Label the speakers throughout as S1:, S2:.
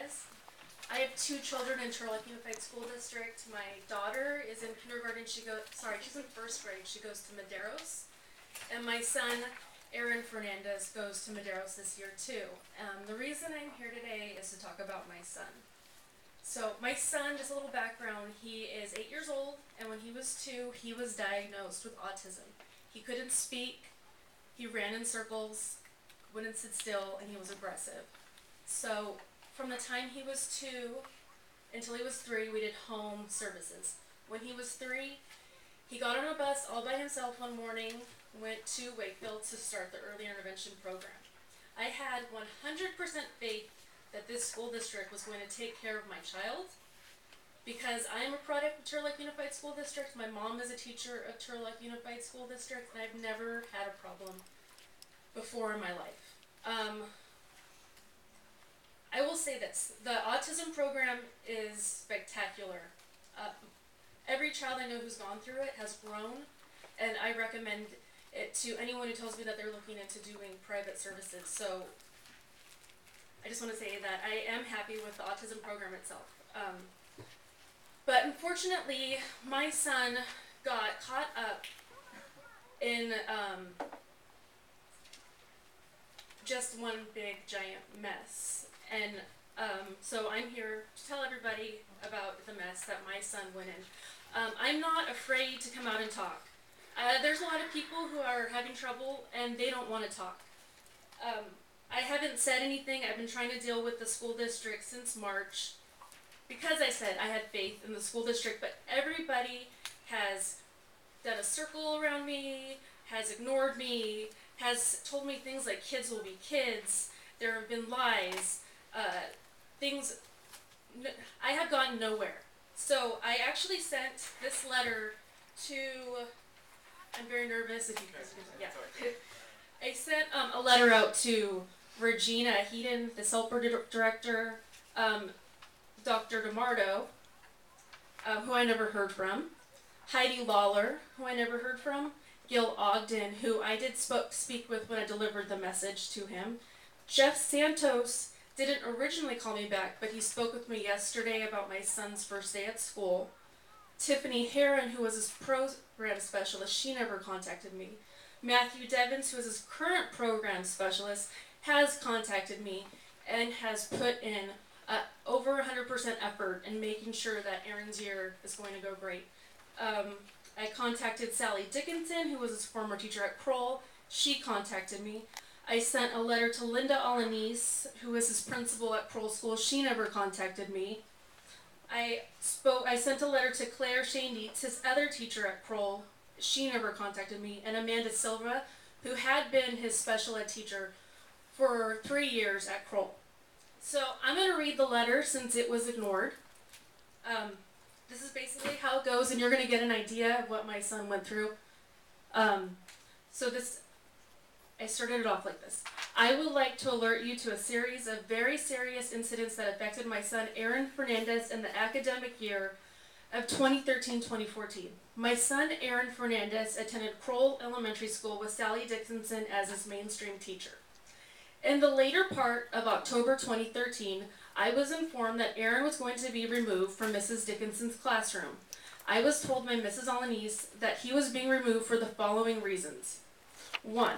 S1: Fernandez. I have 2 children in Turlock Unified School District. My daughter is in kindergarten. She's in 1st grade. She goes to Maderos. And my son, Aaron Fernandez, goes to Maderos this year too. The reason I'm here today is to talk about my son. So my son, just a little background, he is 8 years old, and when he was 2, he was diagnosed with autism. He couldn't speak, he ran in circles, wouldn't sit still, and he was aggressive. So from the time he was 2 until he was 3, we did home services. When he was 3, he got on a bus all by himself one morning, went to Wakefield to start the early intervention program. I had 100% faith that this school district was going to take care of my child because I'm a product of Turlock Unified School District. My mom is a teacher of Turlock Unified School District, and I've never had a problem before in my life. I will say this, the autism program is spectacular. Every child I know who's gone through it has grown, and I recommend it to anyone who tells me that they're looking into doing private services. So I just want to say that I am happy with the autism program itself. But unfortunately, my son got caught up in just one big giant mess. And so I'm here to tell everybody about the mess that my son went in. I'm not afraid to come out and talk. There's a lot of people who are having trouble and they don't want to talk. I haven't said anything. I've been trying to deal with the school district since March because I said I had faith in the school district, but everybody has done a circle around me, has ignored me, has told me things like kids will be kids. There have been lies, things. I have gone nowhere. So I actually sent this letter to, I'm very nervous if you guys can, yeah. I sent a letter out to Regina Heaton, the CELPR director, Dr. DeMardo, who I never heard from, Heidi Lawler, who I never heard from, Gil Ogden, who I did speak with when I delivered the message to him. Jeff Santos didn't originally call me back, but he spoke with me yesterday about my son's first day at school. Tiffany Heron, who was his program specialist, she never contacted me. Matthew Devins, who is his current program specialist, has contacted me and has put in over 100% effort in making sure that Aaron's year is going to go great. I contacted Sally Dickinson, who was his former teacher at Kroll. She contacted me. I sent a letter to Linda Alanis, who is his principal at Kroll School. She never contacted me. I sent a letter to Claire Shandietz, his other teacher at Kroll. She never contacted me. And Amanda Silva, who had been his special ed teacher for 3 years at Kroll. So I'm going to read the letter since it was ignored. This is basically how it goes, and you're going to get an idea of what my son went through. I started it off like this. I would like to alert you to a series of very serious incidents that affected my son Aaron Fernandez in the academic year of 2013-2014. My son Aaron Fernandez attended Kroll Elementary School with Sally Dickinson as his mainstream teacher. In the later part of October 2013, I was informed that Aaron was going to be removed from Mrs. Dickinson's classroom. I was told by Mrs. Alanis that he was being removed for the following reasons. 1.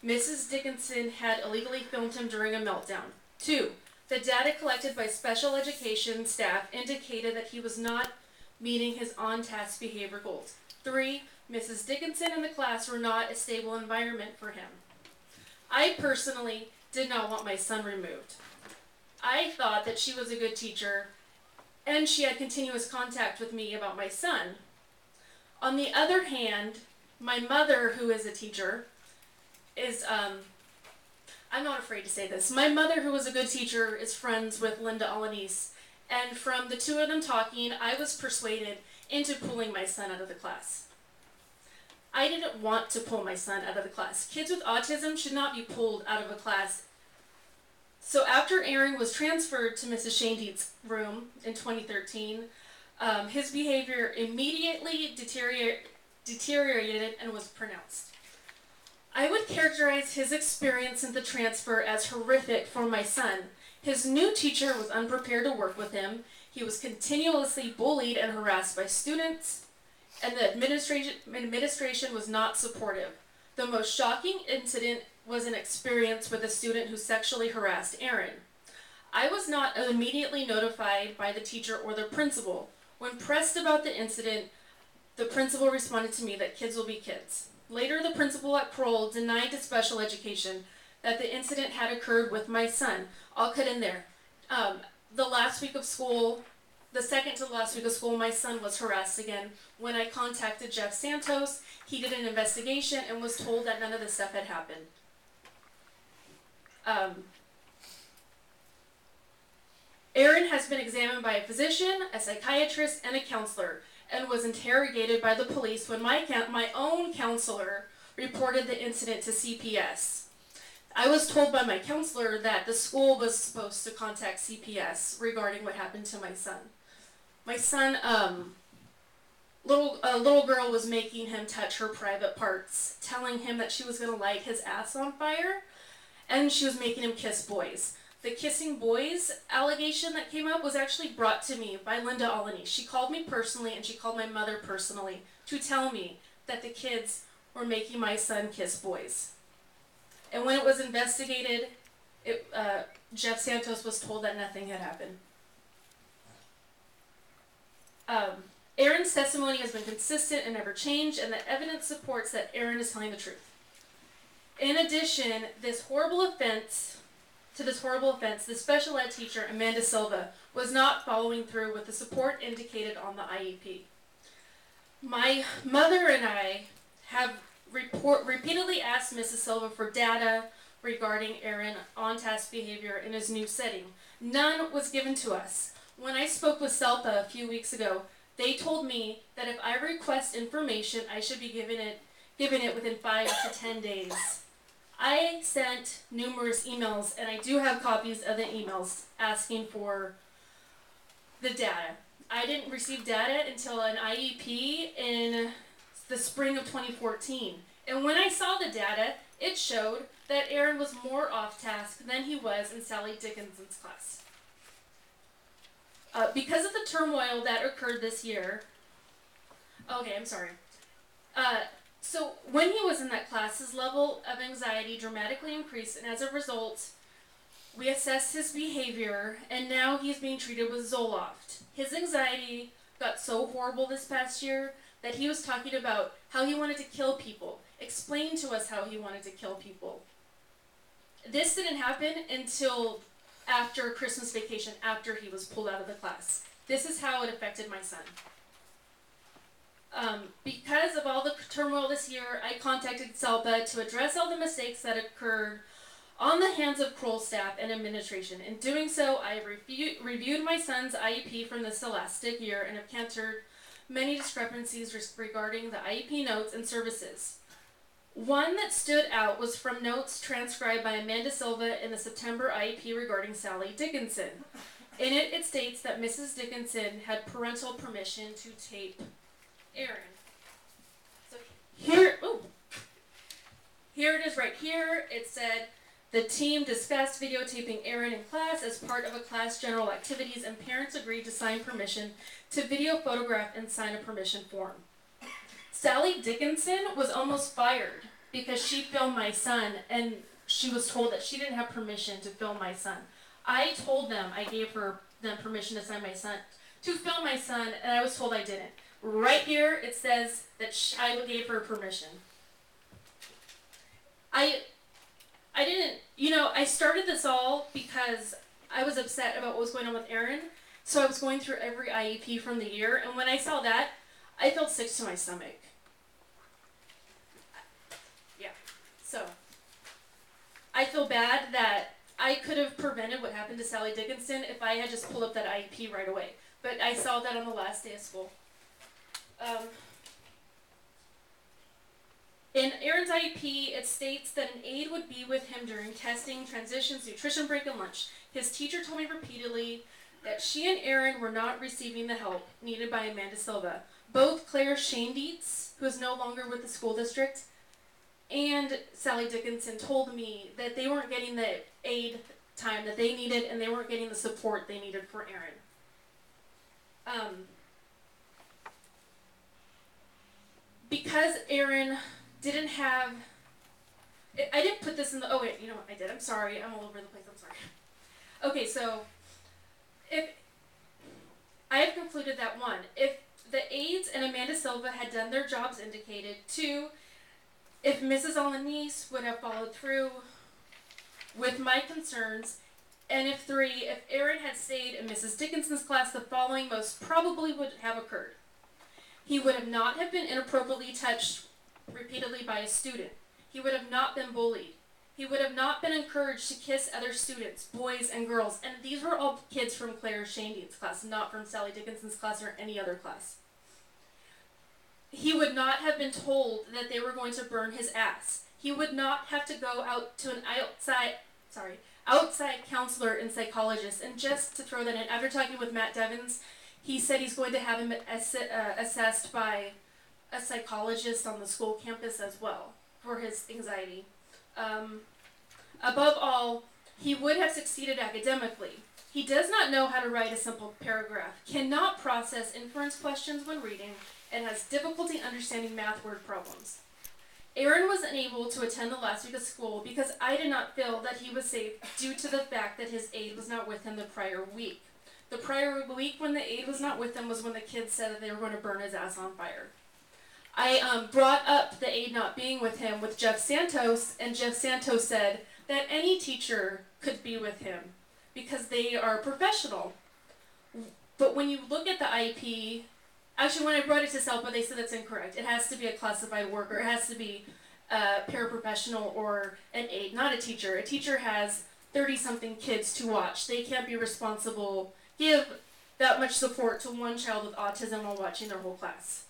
S1: Mrs. Dickinson had illegally filmed him during a meltdown. 2. The data collected by special education staff indicated that he was not meeting his on-task behavior goals. 3. Mrs. Dickinson and the class were not a stable environment for him. I personally did not want my son removed. I thought that she was a good teacher and she had continuous contact with me about my son. On the other hand, my mother, who is a teacher, is, I'm not afraid to say this, my mother, who was a good teacher, is friends with Linda Alanis, and from the 2 of them talking, I was persuaded into pulling my son out of the class. I didn't want to pull my son out of the class. Kids with autism should not be pulled out of a class. So after Aaron was transferred to Mrs. Shandie's room in 2013, his behavior immediately deteriorated and was pronounced. I would characterize his experience in the transfer as horrific for my son. His new teacher was unprepared to work with him. He was continuously bullied and harassed by students, and the administration was not supportive. The most shocking incident was an experience with a student who sexually harassed Aaron. I was not immediately notified by the teacher or the principal. When pressed about the incident, the principal responded to me that kids will be kids. Later, the principal at Kroll denied to special education that the incident had occurred with my son. I'll cut in there. The last week of school, the second to the last week of school, my son was harassed again. When I contacted Jeff Santos, he did an investigation and was told that none of this stuff had happened. Aaron has been examined by a physician, a psychiatrist, and a counselor, and was interrogated by the police when my own counselor reported the incident to CPS. I was told by my counselor that the school was supposed to contact CPS regarding what happened to my son. My son, a little girl was making him touch her private parts, telling him that she was going to light his ass on fire, and she was making him kiss boys. The kissing boys allegation that came up was actually brought to me by Linda Alany. She called me personally, and she called my mother personally to tell me that the kids were making my son kiss boys. And when it was investigated, Jeff Santos was told that nothing had happened. Aaron's testimony has been consistent and never changed, and the evidence supports that Aaron is telling the truth. In addition, this horrible offense, the special ed teacher, Amanda Silva, was not following through with the support indicated on the IEP. My mother and I have repeatedly asked Mrs. Silva for data regarding Aaron on-task behavior in his new setting. None was given to us. When I spoke with SELPA a few weeks ago, they told me that if I request information, I should be given it within 5 to 10 days. I sent numerous emails, and I do have copies of the emails asking for the data. I didn't receive data until an IEP in the spring of 2014. And when I saw the data, it showed that Aaron was more off task than he was in Sally Dickinson's class. Because of the turmoil that occurred this year, so when he was in that class, his level of anxiety dramatically increased, and as a result, we assessed his behavior, and now he's being treated with Zoloft. His anxiety got so horrible this past year that he was talking about how he wanted to kill people. Explain to us how he wanted to kill people. This didn't happen until after Christmas vacation, after he was pulled out of the class. This is how it affected my son. Because of all the turmoil this year, I contacted SELPA to address all the mistakes that occurred on the hands of Kroll staff and administration. In doing so, I reviewed my son's IEP from the scholastic year and have encountered many discrepancies regarding the IEP notes and services. One that stood out was from notes transcribed by Amanda Silva in the September IEP regarding Sally Dickinson. In it, it states that Mrs. Dickinson had parental permission to tape Aaron. So here it is right here. It said, the team discussed videotaping Aaron in class as part of a class general activities, and parents agreed to sign permission to video photograph and sign a permission form. Sally Dickinson was almost fired because she filmed my son, and she was told that she didn't have permission to film my son. I told them I gave them permission to sign my son, to film my son, and I was told I didn't. Right here it says that I gave her permission. I didn't, I started this all because I was upset about what was going on with Aaron, so I was going through every IEP from the year, and when I saw that, I felt sick to my stomach. Yeah, so I feel bad that I could have prevented what happened to Sally Dickinson if I had just pulled up that IEP right away, but I saw that on the last day of school. In Aaron's IEP, it states that an aide would be with him during testing, transitions, nutrition break, and lunch. His teacher told me repeatedly that she and Aaron were not receiving the help needed by Amanda Silva. Both Claire Shaindietz, who is no longer with the school district, and Sally Dickinson told me that they weren't getting the aid time that they needed, and they weren't getting the support they needed for Aaron. Because Aaron didn't have, I didn't put this in the, oh wait, you know what, I did, I'm sorry, I'm all over the place, I'm sorry. Okay, so, if, I have concluded that 1, if the aides and Amanda Silva had done their jobs indicated, 2, if Mrs. Alanis would have followed through with my concerns, and if 3, if Aaron had stayed in Mrs. Dickinson's class, the following most probably would have occurred. He would have not have been inappropriately touched repeatedly by a student. He would have not been bullied. He would have not been encouraged to kiss other students, boys and girls. And these were all kids from Claire Shandian's class, not from Sally Dickinson's class or any other class. He would not have been told that they were going to burn his ass. He would not have to go out to an outside counselor and psychologist. And just to throw that in, after talking with Matt Devins, he said he's going to have him assessed by a psychologist on the school campus as well for his anxiety. Above all, he would have succeeded academically. He does not know how to write a simple paragraph, cannot process inference questions when reading, and has difficulty understanding math word problems. Aaron was unable to attend the last week of school because I did not feel that he was safe due to the fact that his aide was not with him the prior week. The prior week when the aide was not with him was when the kids said that they were going to burn his ass on fire. I brought up the aide not being with him with Jeff Santos, and Jeff Santos said that any teacher could be with him because they are professional. But when you look at the IEP, actually when I brought it to SELPA, they said that's incorrect. It has to be a classified worker. It has to be a paraprofessional or an aide, not a teacher. A teacher has 30-something kids to watch. They can't be responsible, give that much support to one child with autism while watching their whole class.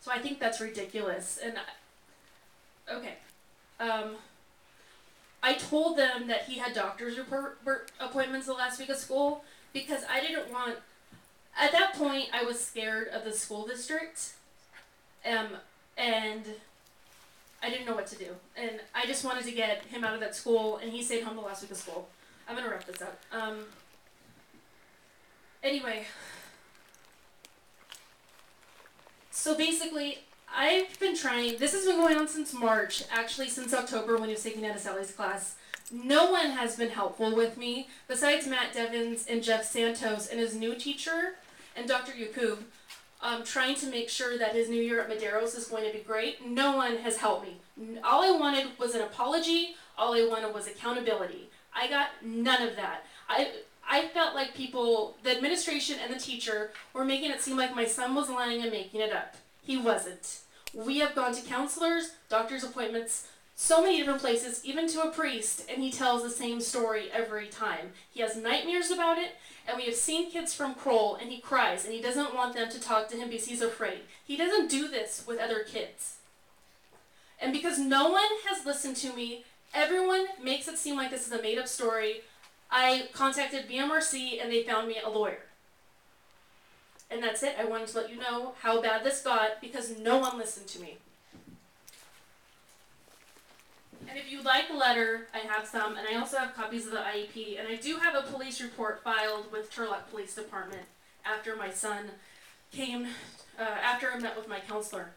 S1: So I think that's ridiculous. And okay, I told them that he had doctor's appointments the last week of school because I didn't want. At that point, I was scared of the school district, and I didn't know what to do. And I just wanted to get him out of that school, and he stayed home the last week of school. I'm gonna wrap this up. Anyway. So basically, I've been trying, this has been going on since March, actually since October when he was taking out of Sally's class. No one has been helpful with me, besides Matt Devins and Jeff Santos and his new teacher, and Dr. Yakub, trying to make sure that his new year at Madero's is going to be great. No one has helped me. All I wanted was an apology, all I wanted was accountability. I got none of that. I felt like people, the administration and the teacher, were making it seem like my son was lying and making it up. He wasn't. We have gone to counselors, doctor's appointments, so many different places, even to a priest, and he tells the same story every time. He has nightmares about it, and we have seen kids from Kroll, and he cries, and he doesn't want them to talk to him because he's afraid. He doesn't do this with other kids. And because no one has listened to me, everyone makes it seem like this is a made-up story. I contacted BMRC and they found me a lawyer. And that's it. I wanted to let you know how bad this got because no one listened to me. And if you'd like a letter, I have some, and I also have copies of the IEP, and I do have a police report filed with Turlock Police Department after my son came, after I met with my counselor.